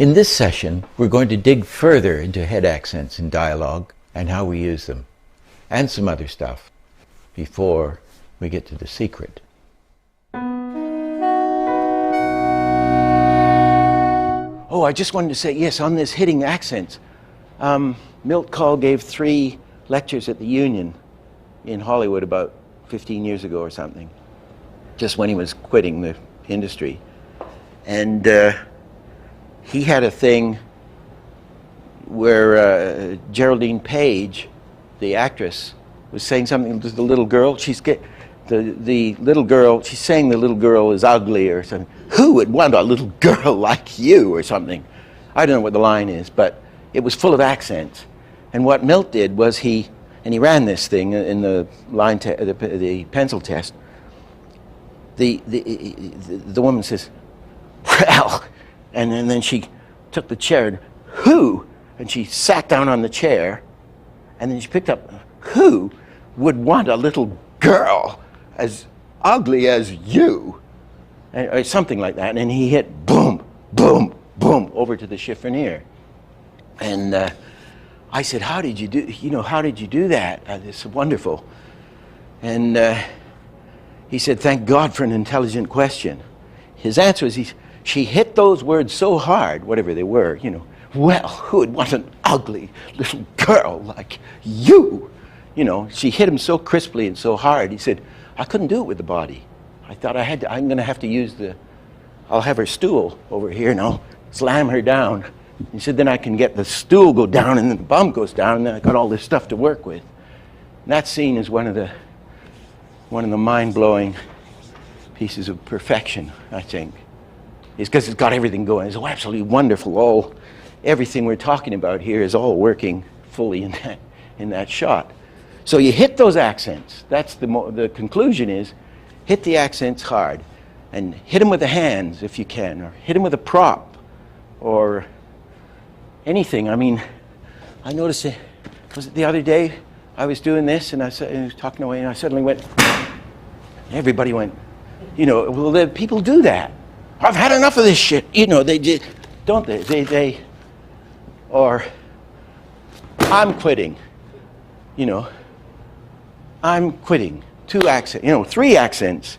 In this session, we're going to dig further into head accents in dialogue and how we use them, and some other stuff, before we get to the secret. Oh, I just wanted to say, yes, on this hitting accents, Milt Kahl gave 3 lectures at the Union in Hollywood about 15 years ago or something, just when he was quitting the industry. And he had a thing where Geraldine Page, the actress, was saying something to the little girl. The little girl, she's saying the little girl is ugly or something. Who would want a little girl like you or something? I don't know what the line is, but it was full of accents. And what Milt did was he ran this thing in the the pencil test. The woman says, well, and then she took the chair and, who? And she sat down on the chair, and then she picked up, who would want a little girl as ugly as you? Or something like that. And he hit boom, boom, boom over to the chiffonier. And I said, how did you do that? It's wonderful. And he said, thank God for an intelligent question. His answer was, she hit those words so hard, whatever they were, well, who would want an ugly little girl like you? She hit him so crisply and so hard. He said, I couldn't do it with the body. I thought I'm going to have to use I'll have her stool over here and I'll slam her down. He said, then I can get the stool go down and then the bum goes down and then I got all this stuff to work with. And that scene is one of the mind-blowing pieces of perfection, I think. It's because it's got everything going. It's absolutely wonderful. Everything we're talking about here is all working fully in that shot. So you hit those accents. That's the conclusion is, hit the accents hard, and hit them with the hands if you can, or hit them with a prop, or anything. I mean, I noticed was it the other day I was doing this and I was talking away and I suddenly went. Everybody went. Well, people do that. I've had enough of this shit. They did, don't they? They or I'm quitting. I'm quitting. 2 accents. 3 accents.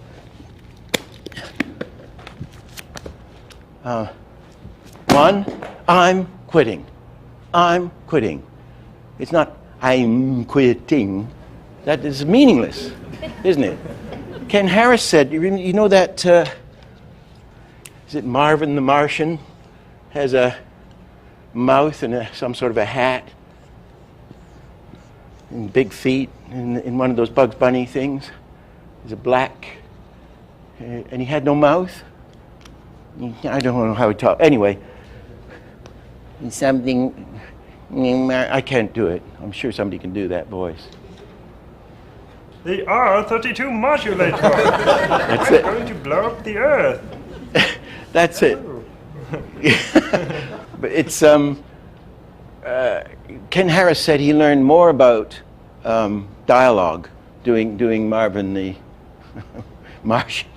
One, I'm quitting. I'm quitting. It's not I'm quitting. That is meaningless, isn't it? Ken Harris said, you know that, is it Marvin the Martian has a mouth and some sort of a hat and big feet in one of those Bugs Bunny things? He's a black, and he had no mouth. I don't know how he talked. Anyway, something, I can't do it. I'm sure somebody can do that voice. The R-32 modulator. That's I'm it. going to blow up the Earth. That's it. But it's, Ken Harris said he learned more about dialogue doing Marvin the Martian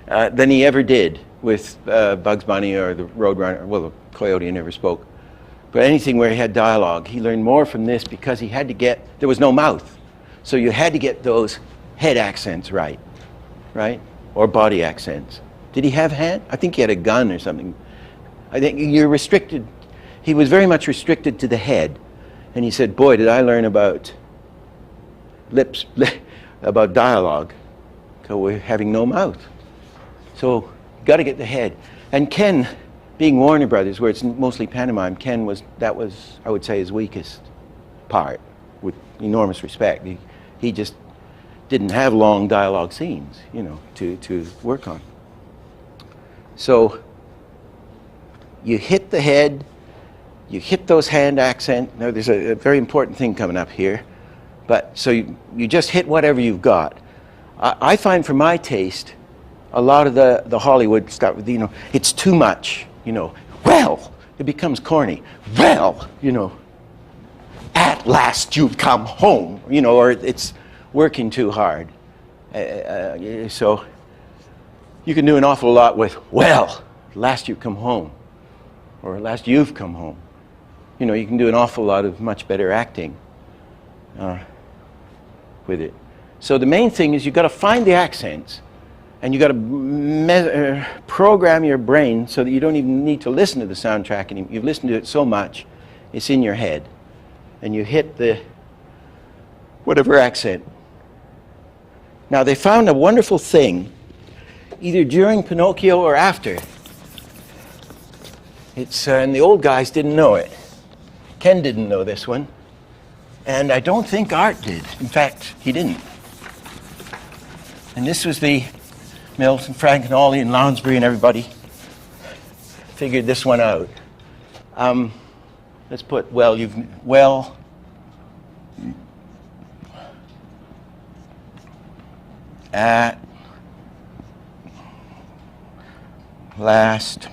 than he ever did with Bugs Bunny or the Roadrunner. Well, the Coyote never spoke. But anything where he had dialogue, he learned more from this because he had to there was no mouth. So you had to get those head accents right? Or body accents. Did he have hand? I think he had a gun or something. I think you're restricted. He was very much restricted to the head. And he said, boy, did I learn about about dialogue. So we're having no mouth. So got to get the head. And Ken, being Warner Brothers, where it's mostly pantomime, that was, I would say, his weakest part, with enormous respect. He just didn't have long dialogue scenes, to work on. So you hit the head, you hit those hand accents. Now there's a very important thing coming up here. But so you just hit whatever you've got. I find for my taste, a lot of the Hollywood stuff, it's too much, Well, it becomes corny. Well, at last you've come home, or it's working too hard. So you can do an awful lot with, well, last you've come home. or last you've come home. You know, you can do an awful lot of much better acting with it. So the main thing is you've got to find the accents, and you've got to program your brain so that you don't even need to listen to the soundtrack anymore. You've listened to it so much, it's in your head. And you hit the whatever accent. Now they found a wonderful thing, either during Pinocchio or after. It's and the old guys didn't know it. Ken didn't know this one, and I don't think Art did. In fact, he didn't. And this was the Mills and Frank and Ollie and Lounsbury and everybody figured this one out. Let's put at last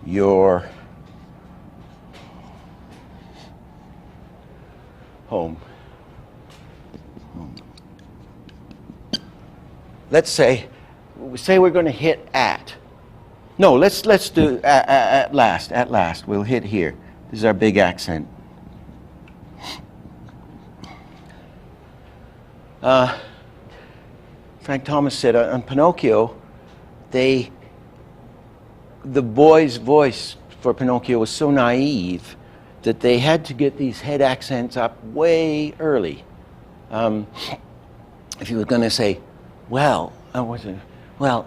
your home. Let's say we're going to hit at. No, let's do at last. At last, we'll hit here. This is our big accent. Frank Thomas said on Pinocchio, the boy's voice for Pinocchio was so naive that they had to get these head accents up way early. If you were going to say, well,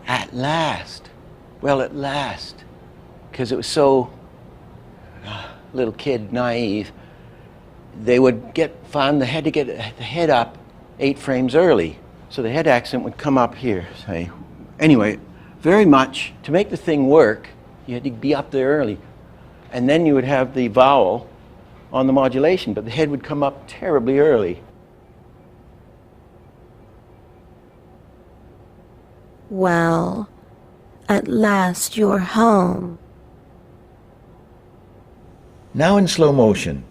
at last, because it was so little kid naive, they would find they had to get the head up 8 frames early. So the head accent would come up here, say. Anyway, very much, to make the thing work, you had to be up there early. And then you would have the vowel on the modulation, but the head would come up terribly early. Well, at last you're home. Now in slow motion.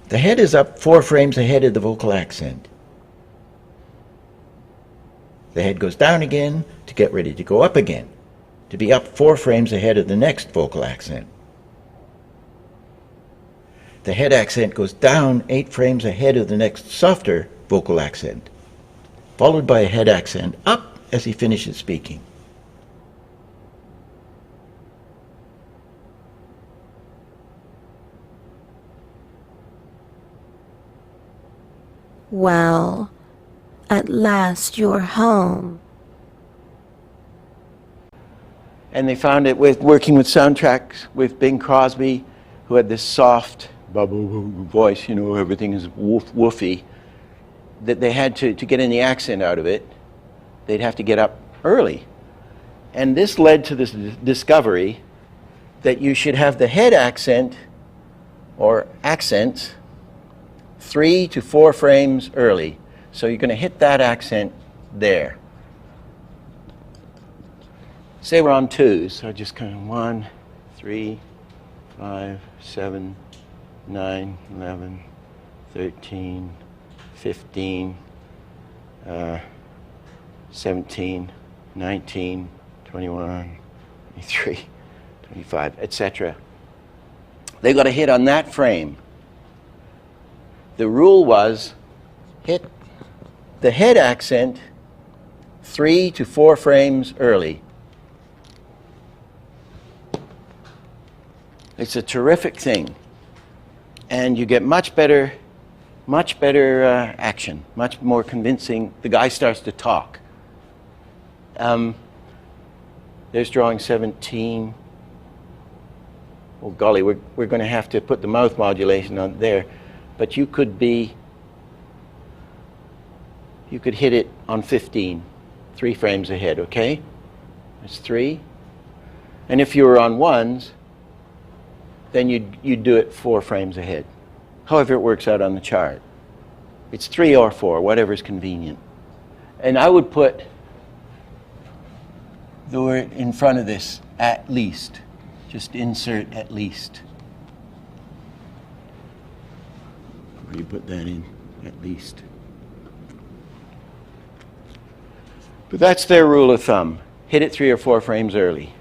The head is up 4 frames ahead of the vocal accent. The head goes down again to get ready to go up again, to be up 4 frames ahead of the next vocal accent. The head accent goes down 8 frames ahead of the next softer vocal accent, followed by a head accent up as he finishes speaking. Well, at last you're home. And they found it with working with soundtracks with Bing Crosby, who had this soft voice, you know, everything is woofy, that they had to get any accent out of it, they'd have to get up early. And this led to this discovery that you should have the head accent or accents 3 to 4 frames early. So you're going to hit that accent there. Say we're on 2s, so just kind of 1, 3, 5, 7, 9, 11, 13, 15, 17, 19, 21, 23, 25, etc. They got a hit on that frame. The rule was hit the head accent 3 to 4 frames early. It's a terrific thing. And you get much better action, much more convincing. The guy starts to talk. There's drawing 17. Oh golly, we're going to have to put the mouth modulation on there. But you could hit it on 15, 3 frames ahead, okay? That's 3. And if you were on 1s, then you'd do it 4 frames ahead. However it works out on the chart. It's 3 or 4, whatever's convenient. And I would put the word in front of this, at least. Just insert at least. Or you put that in, at least. But that's their rule of thumb. Hit it 3 or 4 frames early.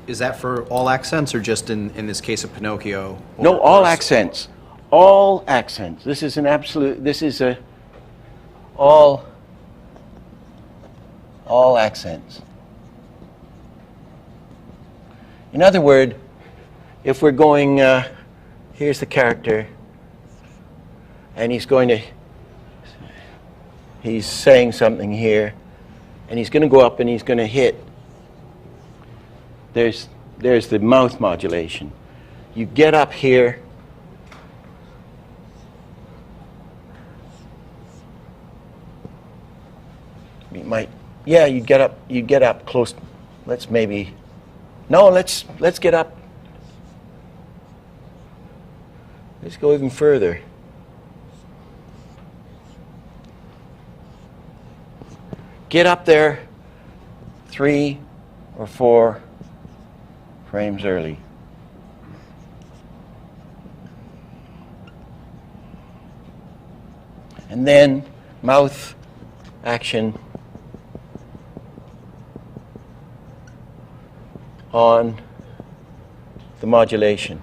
Is that for all accents or just in this case of Pinocchio? No, all accents. All accents. This is an absolute, this is a all accents. In other words, if we're going, here's the character, and he's saying something here, and he's going to go up and he's going to hit. There's the mouth modulation. You get up here. You might, yeah, you get up close. Let's get up. Let's go even further. Get up there 3 or 4 frames early. And then mouth action on the modulation.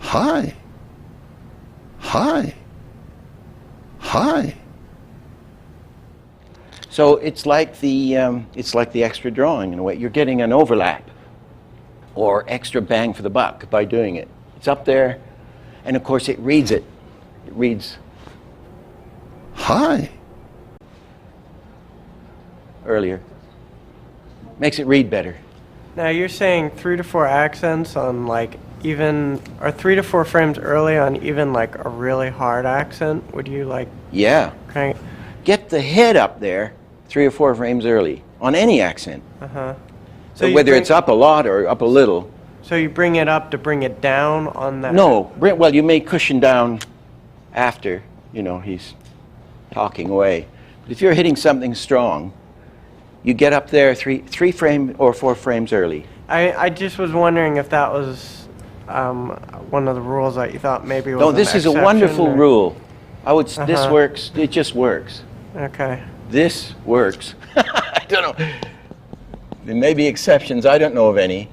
Hi. Hi. Hi. So it's like the extra drawing in a way. You're getting an overlap or extra bang for the buck by doing it. It's up there, and of course it reads it. It reads Hi. earlier. Makes it read better. Now you're saying 3 to 4 accents on like even, or 3 to 4 frames early on even like a really hard accent? Would you like Yeah. crank? Get the head up there 3 or 4 frames early on any accent. So So you whether bring- it's up a lot or up a little. So you bring it up to bring it down on that? No, well, you may cushion down after, he's talking away. But if you're hitting something strong, you get up there 3 frame or 4 frames early. I just was wondering if that was one of the rules that you thought maybe was No, an this is a exception, wonderful or- rule. This Uh-huh. works. It just works. Okay. This works. I don't know. There may be exceptions. I don't know of any.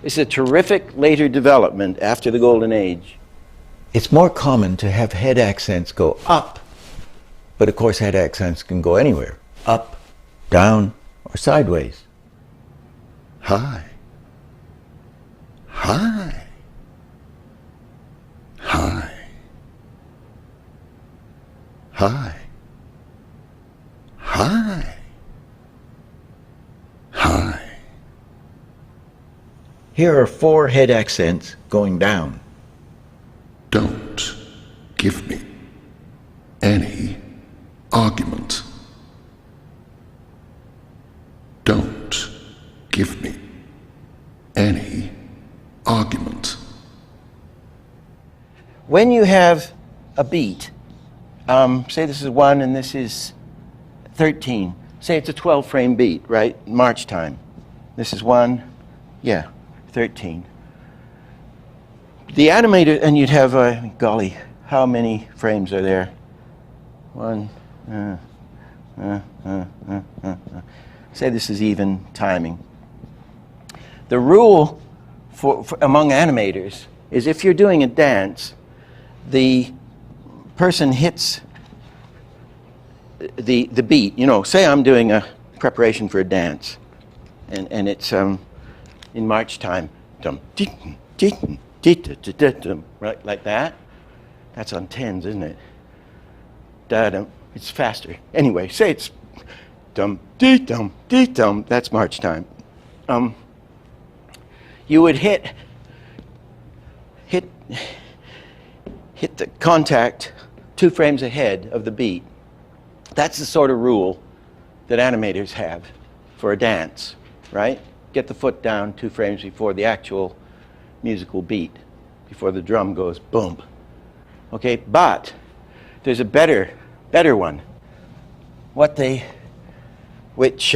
It's a terrific later development after the Golden Age. It's more common to have head accents go up, but of course head accents can go anywhere. Up, down, or sideways. Hi. Hi. Hi. Hi. Hi. Hi. Here are 4 head accents going down. Don't give me any argument. Don't give me any argument. When you have a beat, say this is 1 and this is 13. Say it's a 12 frame beat, right? March time. This is 1, 13. The animator, and you'd have, golly, how many frames are there? 1, say this is even timing. The rule for among animators is if you're doing a dance, the person hits the beat. Say I'm doing a preparation for a dance, and it's in March time, right, like that. That's on 10s, isn't it? Da-dum. It's faster. Anyway, say it's dum dee dum dee dum. That's March time. You would hit hit the contact 2 frames ahead of the beat. That's the sort of rule that animators have for a dance, right? Get the foot down 2 frames before the actual musical beat, before the drum goes boom. Okay, but there's a better one. Which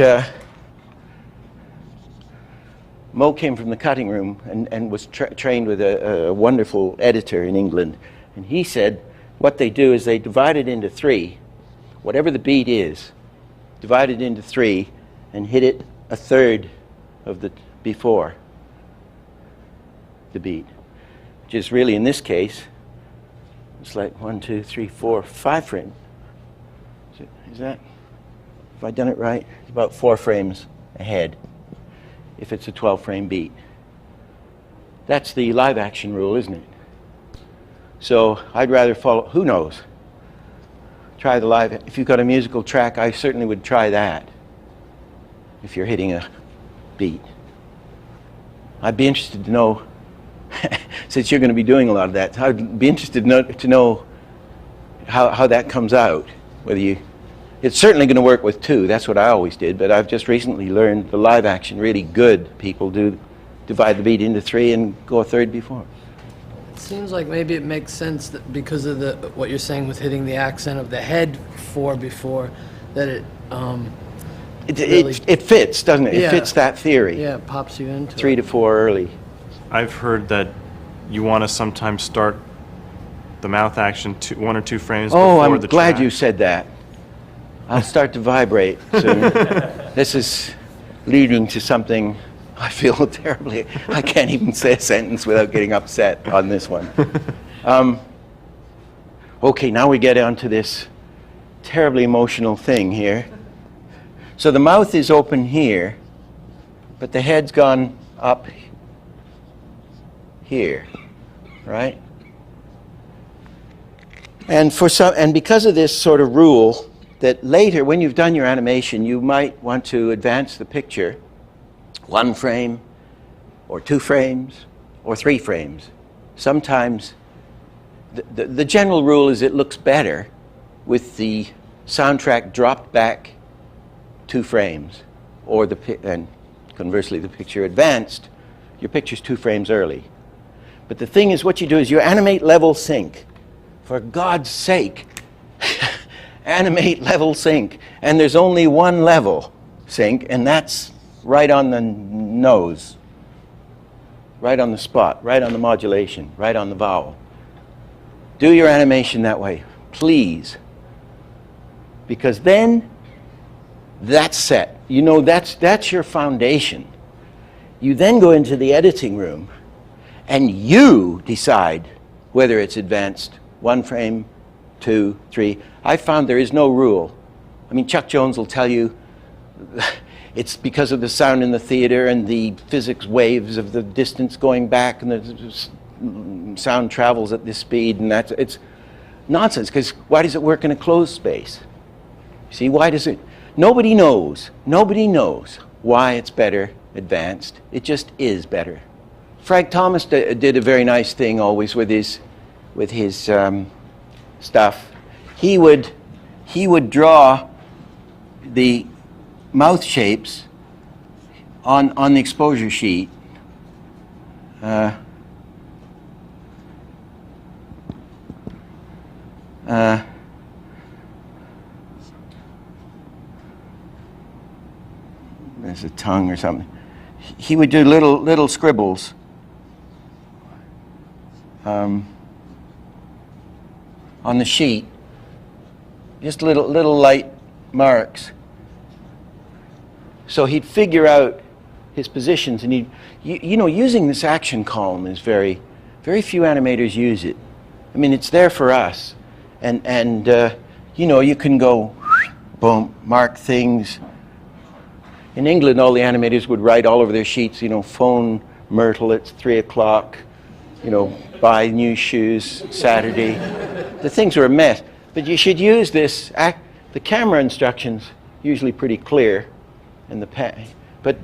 Mo came from the cutting room and was trained with a wonderful editor in England. And he said what they do is they divide it into 3, whatever the beat is, divide it into 3 and hit it a third of the before the beat, which is really, in this case, it's like 1, 2, 3, 4, 5 frames. Is that, have I done it right? It's about 4 frames ahead if it's a 12-frame beat. That's the live action rule, isn't it? So I'd rather follow, who knows? Try the live, if you've got a musical track, I certainly would try that if you're hitting a beat. I'd be interested to know, since you're going to be doing a lot of that, I'd be interested to know how that comes out. Whether you, it's certainly going to work with 2, that's what I always did, but I've just recently learned the live action really good people do divide the beat into 3 and go a third before. It seems like maybe it makes sense that because of what you're saying with hitting the accent of the head 4 before, that it It fits, doesn't it? Yeah. It fits that theory. Yeah, it pops you into 3 it. to 4 early. I've heard that you want to sometimes start the mouth action 1 or 2 frames Oh, before I'm the glad track. you said that. I'll start to vibrate soon. This is leading to something I feel terribly. I can't even say a sentence without getting upset on this one. Okay, now we get onto this terribly emotional thing here. So the mouth is open here, but the head's gone up here, right? And because of this sort of rule, that later, when you've done your animation, you might want to advance the picture 1 frame, or 2 frames, or 3 frames. Sometimes, the general rule is it looks better with the soundtrack dropped back 2 frames, or and conversely, the picture advanced, your picture's 2 frames early. But the thing is, what you do is you animate level sync. For God's sake, animate level sync. And there's only one level sync, and that's right on the nose, right on the spot, right on the modulation, right on the vowel. Do your animation that way, please. Because then, that's set. You know, that's your foundation. You then go into the editing room, and you decide whether it's advanced 1 frame, 2, 3. I found there is no rule. I mean, Chuck Jones will tell you it's because of the sound in the theater and the physics waves of the distance going back, and the sound travels at this speed, and it's nonsense, because why does it work in a closed space? See, why does it? Nobody knows why it's better advanced. It just is better. Frank Thomas did a very nice thing always with his stuff. He would draw the mouth shapes on the exposure sheet. There's a tongue or something. He would do little scribbles. On the sheet, just little light marks. So he'd figure out his positions, and you know, using this action column is very few animators use it. I mean, it's there for us, and you know, you can go boom, mark things. In England, all the animators would write all over their sheets, you know, phone Myrtle, it's 3 o'clock, you know, buy new shoes Saturday. The things were a mess. But you should use this, the camera instructions, usually pretty clear, and but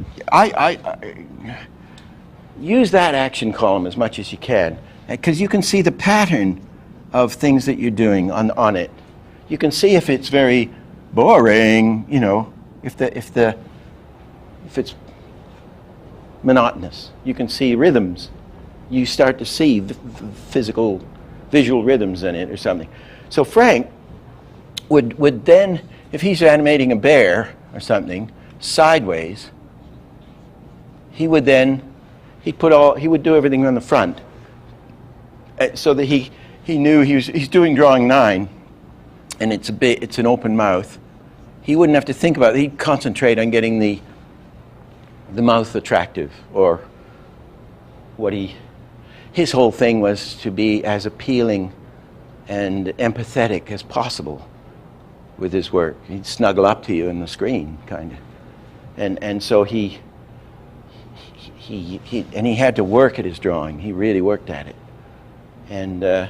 use that action column as much as you can, because you can see the pattern of things that you're doing on it. You can see if it's very boring, you know, if it's monotonous. You can see rhythms. You start to see visual rhythms in it or something. So Frank would then, if he's animating a bear or something sideways, he would do everything on the front, so that he knew he's doing drawing 9, and it's an open mouth. He wouldn't have to think about it. He'd concentrate on getting the mouth attractive, or his whole thing was to be as appealing and empathetic as possible with his work. He'd snuggle up to you in the screen, kind of, and so he had to work at his drawing. He really worked at it, and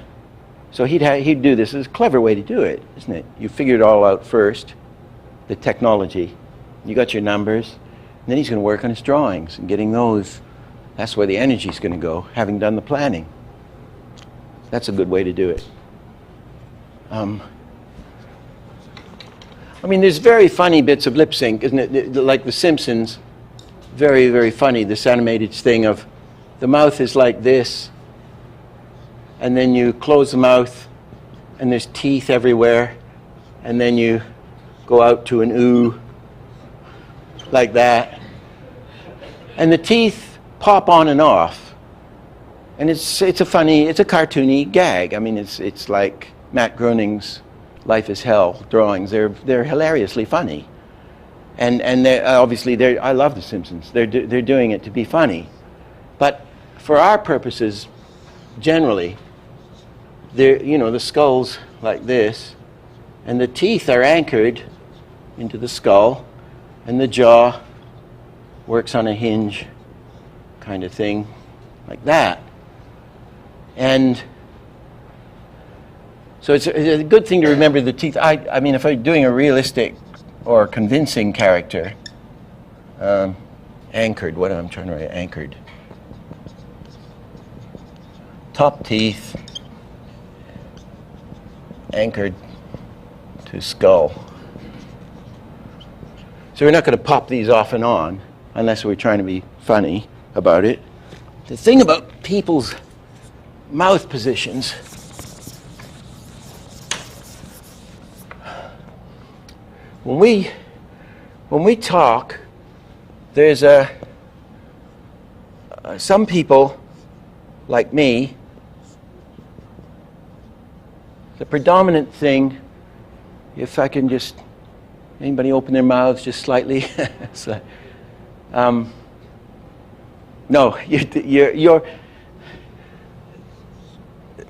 so he'd do this. It's a clever way to do it, isn't it? You figure it all out first, the technology. You got your numbers, and then he's going to work on his drawings and getting those. That's where the energy's going to go, having done the planning. That's a good way to do it. I mean, there's very funny bits of lip sync, isn't it? Like The Simpsons, very, very funny, this animated thing of the mouth is like this, and then you close the mouth, and there's teeth everywhere, and then you go out to an ooh, like that. And the teeth pop on and off. And it's a cartoony gag. I mean, it's like Matt Groening's Life is Hell drawings. They're hilariously funny. And obviously, I love The Simpsons. They're doing it to be funny. But for our purposes, generally, the skull's like this, and the teeth are anchored into the skull, and the jaw works on a hinge kind of thing, like that. And so it's a good thing to remember the teeth. I mean, if I'm doing a realistic or convincing character, anchored, what am I trying to write? Anchored. Top teeth, anchored to skull. So we're not going to pop these off and on unless we're trying to be funny about it. The thing about people's mouth positions, when we talk, there's some people like me, the predominant thing, if I can just, anybody open their mouths just slightly? So, no, you're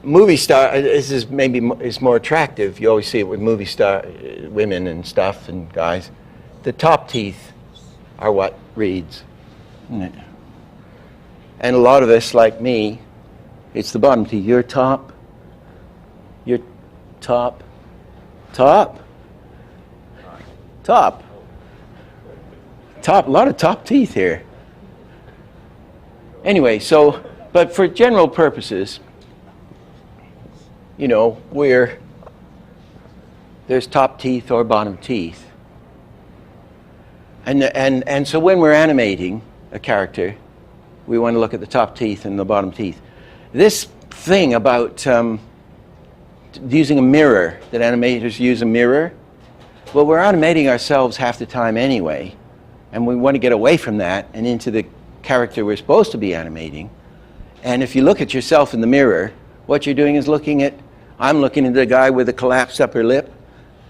movie star. This is it's more attractive. You always see it with movie star women and stuff and guys. The top teeth are what reads, isn't it? And a lot of us, like me, it's the bottom teeth. Your top. A lot of top teeth here. Anyway, but for general purposes, there's top teeth or bottom teeth. And so when we're animating a character, we want to look at the top teeth and the bottom teeth. This thing about using a mirror, that animators use a mirror, well, we're animating ourselves half the time anyway, and we want to get away from that and into the character we're supposed to be animating. And if you look at yourself in the mirror, what you're doing is I'm looking at the guy with the collapsed upper lip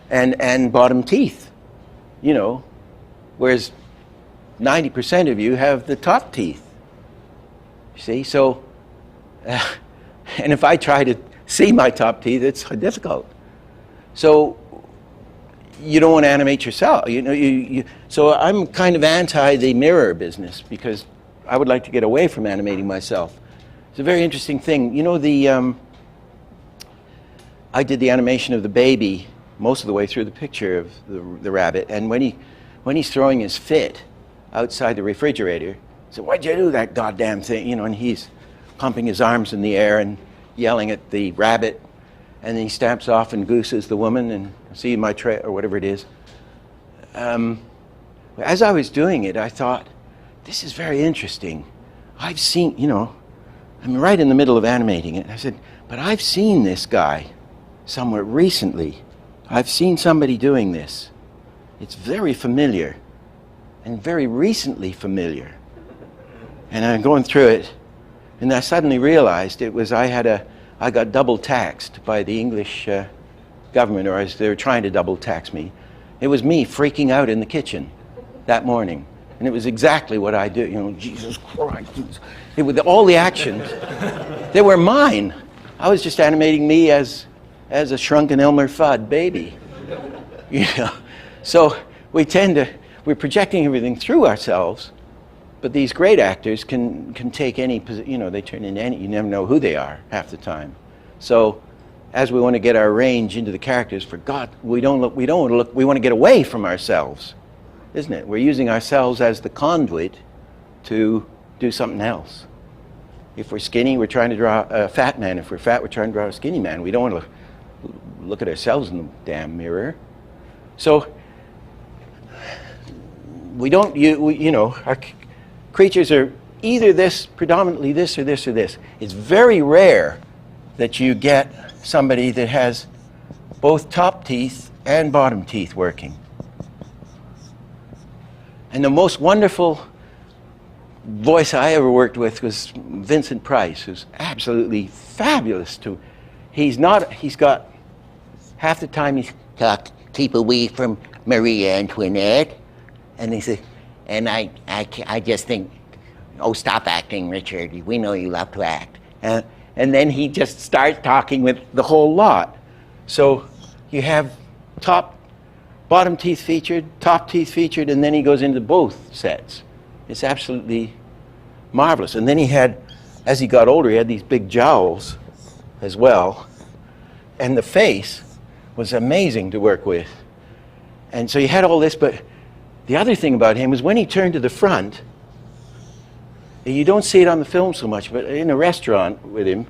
and bottom teeth, whereas 90% of you have the top teeth. You see, so, and if I try to see my top teeth, it's difficult. So you don't want to animate yourself. So I'm kind of anti the mirror business because I would like to get away from animating myself. It's a very interesting thing. I did the animation of the baby most of the way through the picture of the rabbit, and when he's throwing his fit outside the refrigerator, said, "Why'd you do that goddamn thing?" You know, and he's pumping his arms in the air and yelling at the rabbit, and then he stamps off and gooses the woman and see my tray or whatever it is. As I was doing it, I thought, this is very interesting. I've seen, you know, I'm right in the middle of animating it. And I said, but I've seen this guy somewhere recently. I've seen somebody doing this. It's very familiar and very recently familiar. And I'm going through it, and I suddenly realized it was I got double taxed by the English government, or as they were trying to double tax me. It was me freaking out in the kitchen that morning. And it was exactly what I do. You know, Jesus Christ. It was all the actions. They were mine. I was just animating me as a shrunken Elmer Fudd baby. You know. So we're projecting everything through ourselves, but these great actors can take any, you know, they turn into any, you never know who they are half the time. So as we want to get our range into the characters, for God, we want to get away from ourselves, isn't it? We're using ourselves as the conduit to do something else. If we're skinny, we're trying to draw a fat man. If we're fat, we're trying to draw a skinny man. We don't want to look at ourselves in the damn mirror. So we don't, you know, our creatures are either this, predominantly this, or this, or this. It's very rare that you get somebody that has both top teeth and bottom teeth working. And the most wonderful voice I ever worked with was Vincent Price, who's absolutely fabulous too. He's got, half the time he's talk, keep away from Marie Antoinette. And he said, and I just think, oh, stop acting, Richard. We know you love to act. And then he just starts talking with the whole lot. So you have bottom teeth featured, top teeth featured, and then he goes into both sets. It's absolutely marvelous. And then he had, as he got older, he had these big jowls as well. And the face was amazing to work with. And so you had all this, but the other thing about him was when he turned to the front, you don't see it on the film so much, but in a restaurant with him,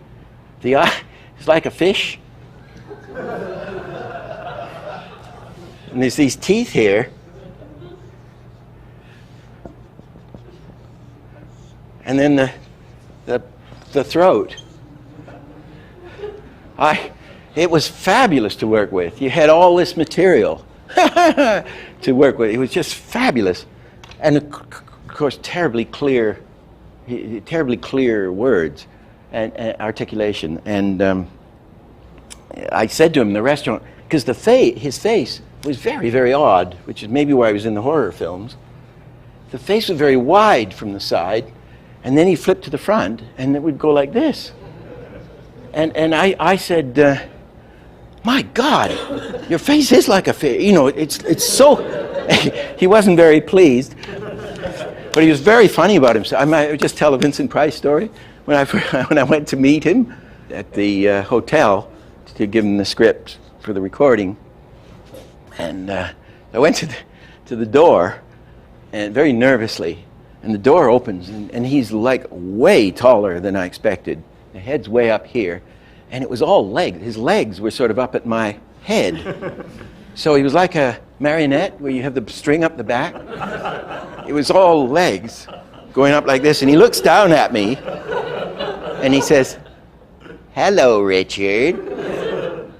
the eye is like a fish. And there's these teeth here. And then the throat. It was fabulous to work with. You had all this material to work with. It was just fabulous. And of course, terribly clear words and articulation. And I said to him in the restaurant, because his face was very, very odd, which is maybe why I was in the horror films. The face was very wide from the side, and then he flipped to the front, and it would go like this. And I said, my God, your face is like a fish. You know, it's so... He wasn't very pleased, but he was very funny about himself. I might just tell a Vincent Price story. When I went to meet him at the hotel to give him the script for the recording, and I went to the door, and very nervously, and the door opens, and he's like way taller than I expected. The head's way up here, and it was all legs. His legs were sort of up at my head. So he was like a marionette where you have the string up the back. It was all legs going up like this, and he looks down at me, and he says, "Hello, Richard.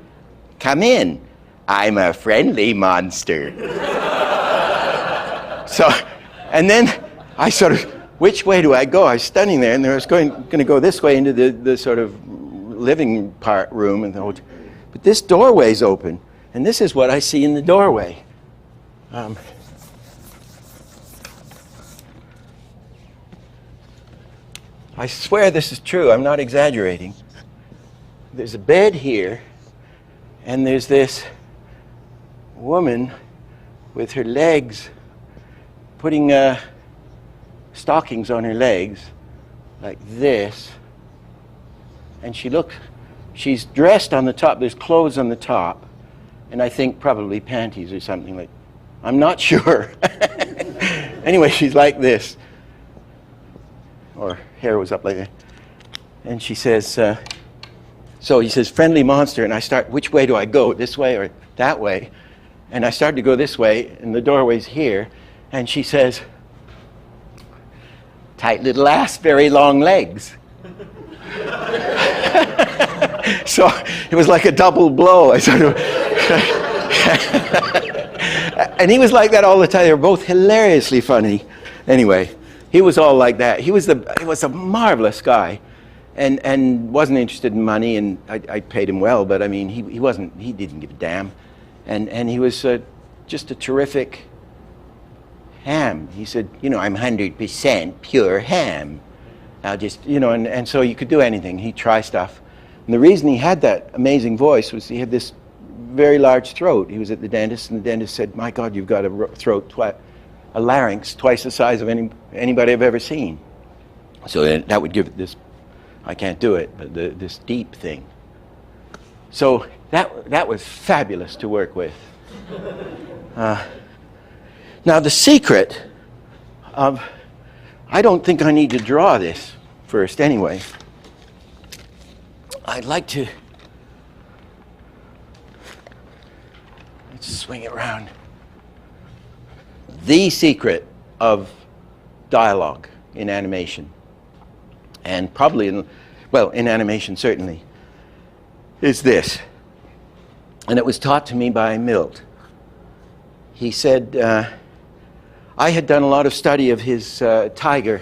Come in. I'm a friendly monster." So, and then I sort of, which way do I go? I was standing there, and I was going to go this way into the sort of living part room, and but this doorway's open, and this is what I see in the doorway. I swear this is true. I'm not exaggerating. There's a bed here, and there's this woman with her legs, putting stockings on her legs like this, and she's dressed on the top. There's clothes on the top, and I think probably panties or something like. I'm not sure. Anyway, she's like this. or hair was up like that. And she says, so he says, friendly monster, and I start, which way do I go, this way or that way? And I started to go this way, and the doorway's here, and she says, tight little ass, very long legs. So it was like a double blow. I sort of and he was like that all the time. They were both hilariously funny. Anyway, he was all like that. He was a marvelous guy, and wasn't interested in money. And I paid him well, but I mean, he didn't give a damn, and he was just a terrific ham. He said, you know, I'm 100% pure ham. I'll just, you know, and so you could do anything. He'd try stuff. And the reason he had that amazing voice was he had this very large throat. He was at the dentist, and the dentist said, my God, you've got a throat, a larynx twice the size of anybody I've ever seen. So that would give it this, I can't do it, but this deep thing. So that was fabulous to work with. Now the secret of, I don't think I need to draw this first anyway. I'd like to, let's swing it around. The secret of dialogue in animation, and probably in animation certainly, is this. And it was taught to me by Milt. He said, I had done a lot of study of his tiger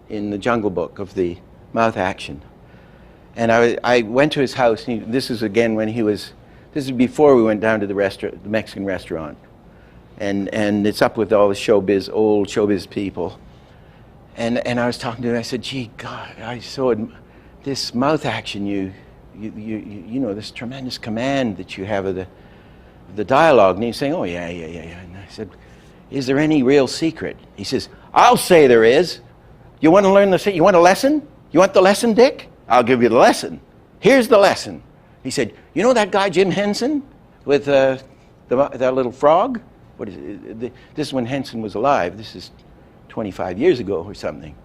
in the Jungle Book of the mouth action. And I went to his house, and this is again when this is before we went down to the Mexican restaurant. And it's up with all the old showbiz people. And I was talking to him, I said, gee, God, I saw this mouth action, you know, this tremendous command that you have of the dialogue. And he's saying, oh, yeah. And I said, is there any real secret? He says, I'll say there is. You want to learn you want a lesson? You want the lesson, Dick? I'll give you the lesson. Here's the lesson. He said, you know that guy Jim Henson with that little frog? What is it? This is when Henson was alive. This is 25 years ago or something.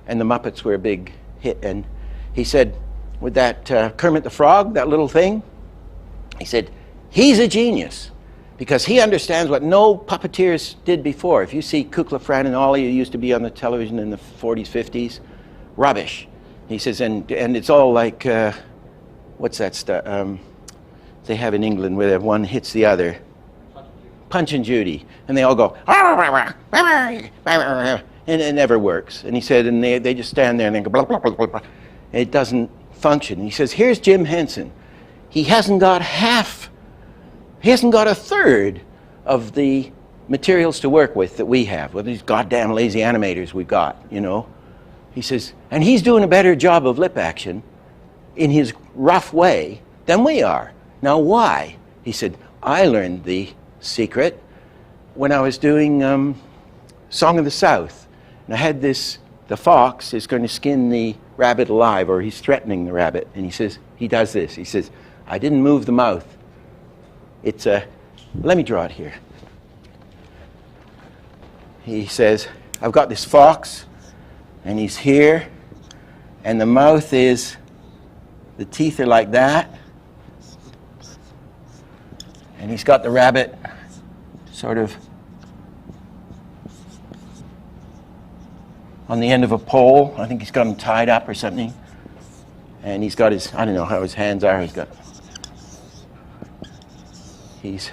And the Muppets were a big hit. And he said, with that Kermit the Frog, that little thing, he said, he's a genius because he understands what no puppeteers did before. If you see Kukla, Fran, and Ollie, who used to be on the television in the 40s, 50s, rubbish. He says, and it's all like, what's that stuff they have in England where one hits the other? Punch and Judy. And they all go, and it never works. And he said, and they just stand there and they go, blah, blah, blah, blah, blah. And it doesn't function. And he says, here's Jim Henson. He hasn't got a third of the materials to work with that we have, with these goddamn lazy animators we've got, you know. He says, and he's doing a better job of lip action in his rough way than we are. Now why? He said, I learned the secret when I was doing Song of the South. And I had the fox is going to skin the rabbit alive, or he's threatening the rabbit. And he says, he does this. He says, I didn't move the mouth. It's let me draw it here. He says, I've got this fox, and he's here, and the mouth is, the teeth are like that, and he's got the rabbit sort of on the end of a pole. I think he's got him tied up or something, and he's got his, I don't know how his hands are, he's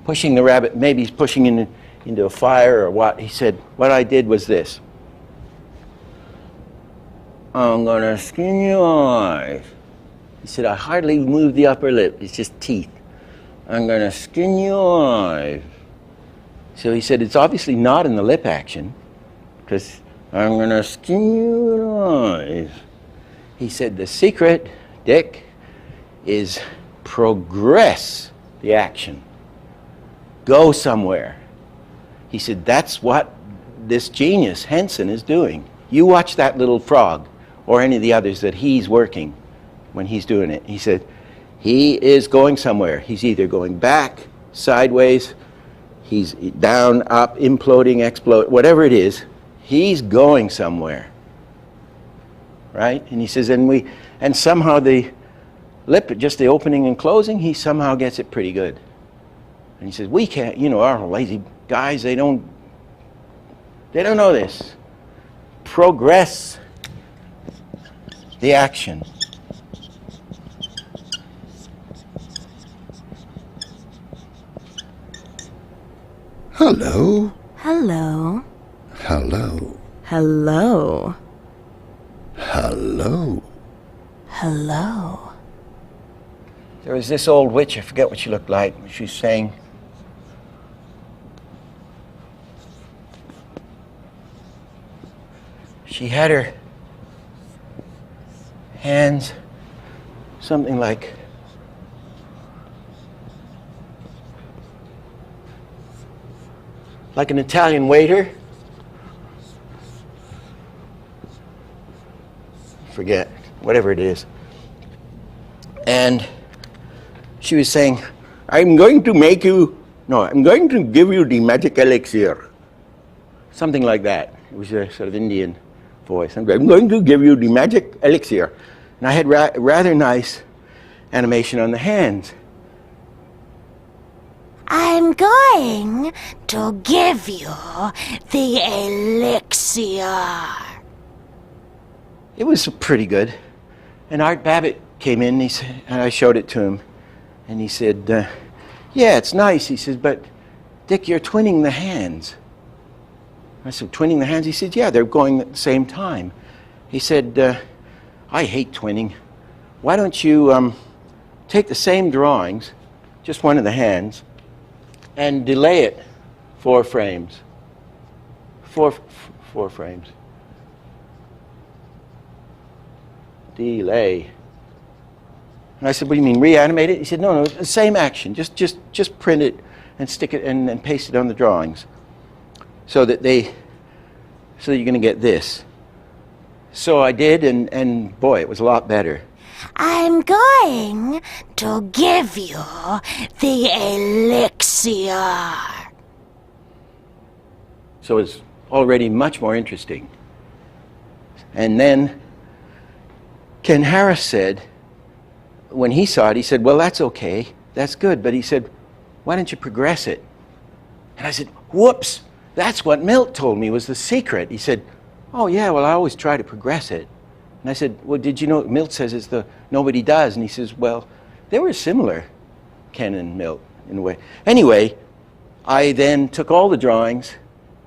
pushing the rabbit, maybe he's pushing into a fire or what. He said, what I did was this. I'm gonna skin you alive. He said, I hardly moved the upper lip, it's just teeth. I'm gonna skin you alive. So he said, it's obviously not in the lip action, because I'm gonna skin you alive. He said, the secret, Dick, is progress the action. Go somewhere. He said, that's what this genius Henson is doing. You watch that little frog, or any of the others that he's working when he's doing it. He said, he is going somewhere. He's either going back, sideways, He's down, up, imploding, explode, whatever it is, he's going somewhere. Right? And he says, and somehow the lip, just the opening and closing, he somehow gets it pretty good. And he says, we can't, our lazy guys, they don't know this. Progress the action. Hello. Hello. Hello. Hello. Hello. Hello. There was this old witch, I forget what she looked like, she was saying, she had her hands something like an Italian waiter. Forget, whatever it is. And she was saying, I'm going to give you the magic elixir. Something like that. It was a sort of Indian voice. I'm going to give you the magic elixir. And I had rather nice animation on the hands. I'm going to give you the elixir. It was pretty good. And Art Babbitt came in, and I showed it to him. And he said, yeah, it's nice. He says, but Dick, you're twinning the hands. I said, twinning the hands? He said, yeah, they're going at the same time. He said, I hate twinning. Why don't you take the same drawings, just one of the hands, and delay it 4 frames. Four frames. Delay. And I said, what do you mean, reanimate it? He said, no, the same action. Just print it and stick it and paste it on the drawings. So that you're going to get this. So I did, and boy, it was a lot better. I'm going to give you the elixir. So it's already much more interesting. And then Ken Harris said, when he saw it, he said, well, that's okay, that's good, but he said, why don't you progress it? And I said, whoops, that's what Milt told me was the secret. He said, oh yeah, well, I always try to progress it. And I said, well, did you know, Milt says it's nobody does. And he says, well, they were similar, Ken and Milt, in a way. Anyway, I then took all the drawings,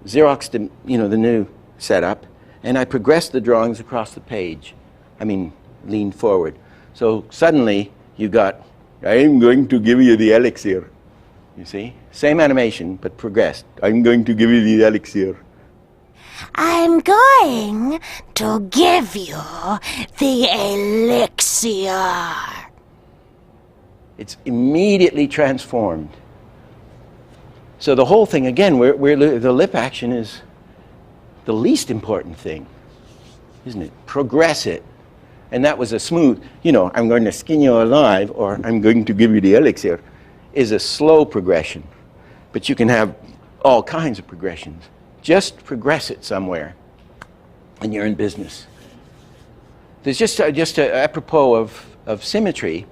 Xeroxed the new setup, and I progressed the drawings across the page. Leaned forward. So suddenly you got, I'm going to give you the elixir. You see? Same animation, but progressed. I'm going to give you the elixir. I'm going to give you the elixir. It's immediately transformed. So the whole thing, again, the lip action is the least important thing, isn't it? Progress it. And that was a smooth, I'm going to skin you alive, or I'm going to give you the elixir, is a slow progression. But you can have all kinds of progressions. Just progress it somewhere, and you're in business. There's just apropos of symmetry,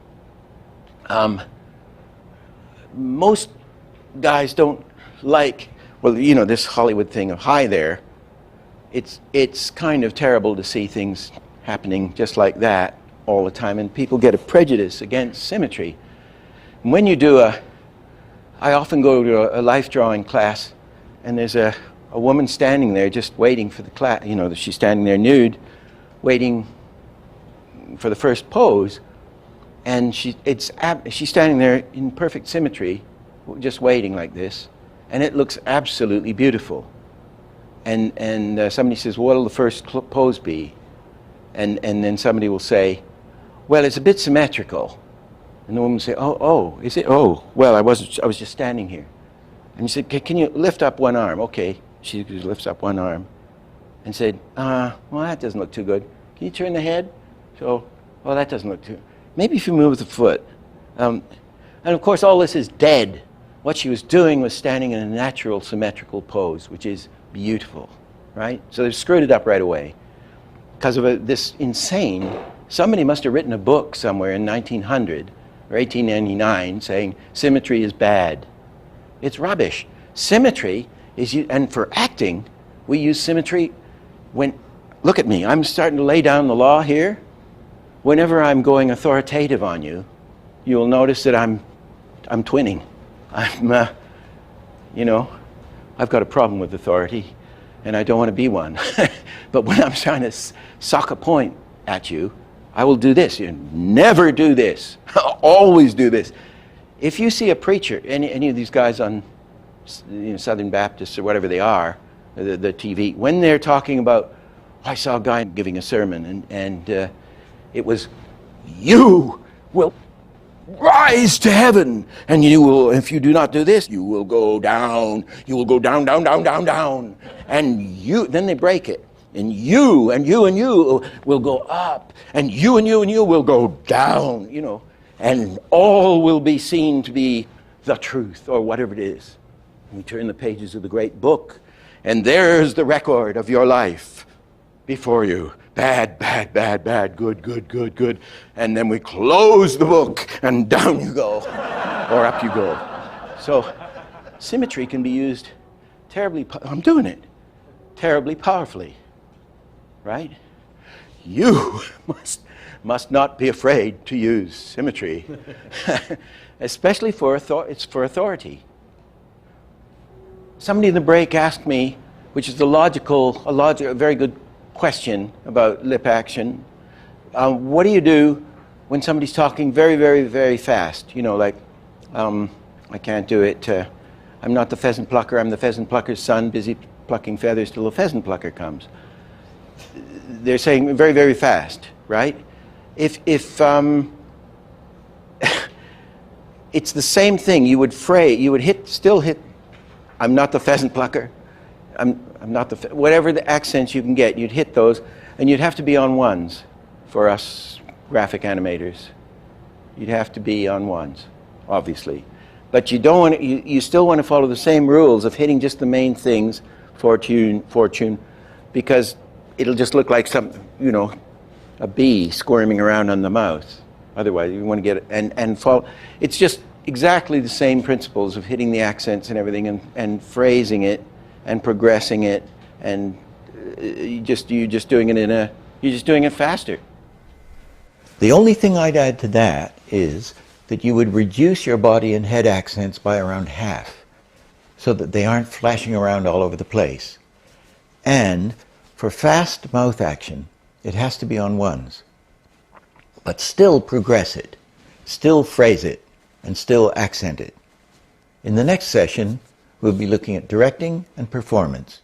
most guys don't like, this Hollywood thing of hi there. It's kind of terrible to see things happening just like that all the time, and people get a prejudice against symmetry. And when you do I often go to a life drawing class, and there's a woman standing there just waiting for the class, she's standing there nude, waiting for the first pose, and she's standing there in perfect symmetry, just waiting like this, and it looks absolutely beautiful. And somebody says, well, what'll the first pose be? And then somebody will say, well, it's a bit symmetrical. And the woman will say, oh, is it? Oh, well, I was just standing here. And you said, can you lift up one arm? Okay, she lifts up one arm and said, well, that doesn't look too good. Can you turn the head? So, well, that doesn't look too, maybe if you move the foot. And of course, all this is dead. what she was doing was standing in a natural symmetrical pose, which is beautiful, right? So they've screwed it up right away. Because of this insane, somebody must have written a book somewhere in 1900 or 1899 saying symmetry is bad. It's rubbish. Symmetry is, and for acting, we use symmetry when, look at me, I'm starting to lay down the law here. Whenever I'm going authoritative on you, you'll notice that I'm twinning. You know, I've got a problem with authority, and I don't want to be one. But when I'm trying to sock a point at you, I will do this. You never do this. Always do this. If you see a preacher, any of these guys on Southern Baptists or whatever they are, the TV, when they're talking about, I saw a guy giving a sermon, and it was, you will rise to heaven, and you will, if you do not do this, you will go down, down, down, down, down, and you, then they break it, and you will go up, and you will go down, you know, and all will be seen to be the truth, or whatever it is. We turn the pages of the great book, and there's the record of your life before you. Bad, bad, bad, bad, good, good, good, good. And then we close the book, and down you go, or up you go. So symmetry can be used terribly, I'm doing it, terribly powerfully, right? You must not be afraid to use symmetry, especially it's for authority. Somebody in the break asked me, which is a very good question about lip action. What do you do when somebody's talking very, very, very fast? You know, like, I can't do it. I'm not the pheasant plucker. I'm the pheasant plucker's son, busy plucking feathers till the pheasant plucker comes. They're saying very, very fast, right? If it's the same thing, you would still hit. I'm not the pheasant plucker. I'm not whatever the accents you can get, you'd hit those, and you'd have to be on ones for us graphic animators. You'd have to be on ones, obviously. But you don't want you still want to follow the same rules of hitting just the main things, fortune, because it'll just look like a bee squirming around on the mouth. Otherwise, you want to get it and follow. It's just exactly the same principles of hitting the accents and everything, and phrasing it and progressing it, and you're just doing it faster. The only thing I'd add to that is that you would reduce your body and head accents by around half, so that they aren't flashing around all over the place. And for fast mouth action, it has to be on ones. But still progress it, still phrase it, and still accent it. In the next session, we'll be looking at directing and performance.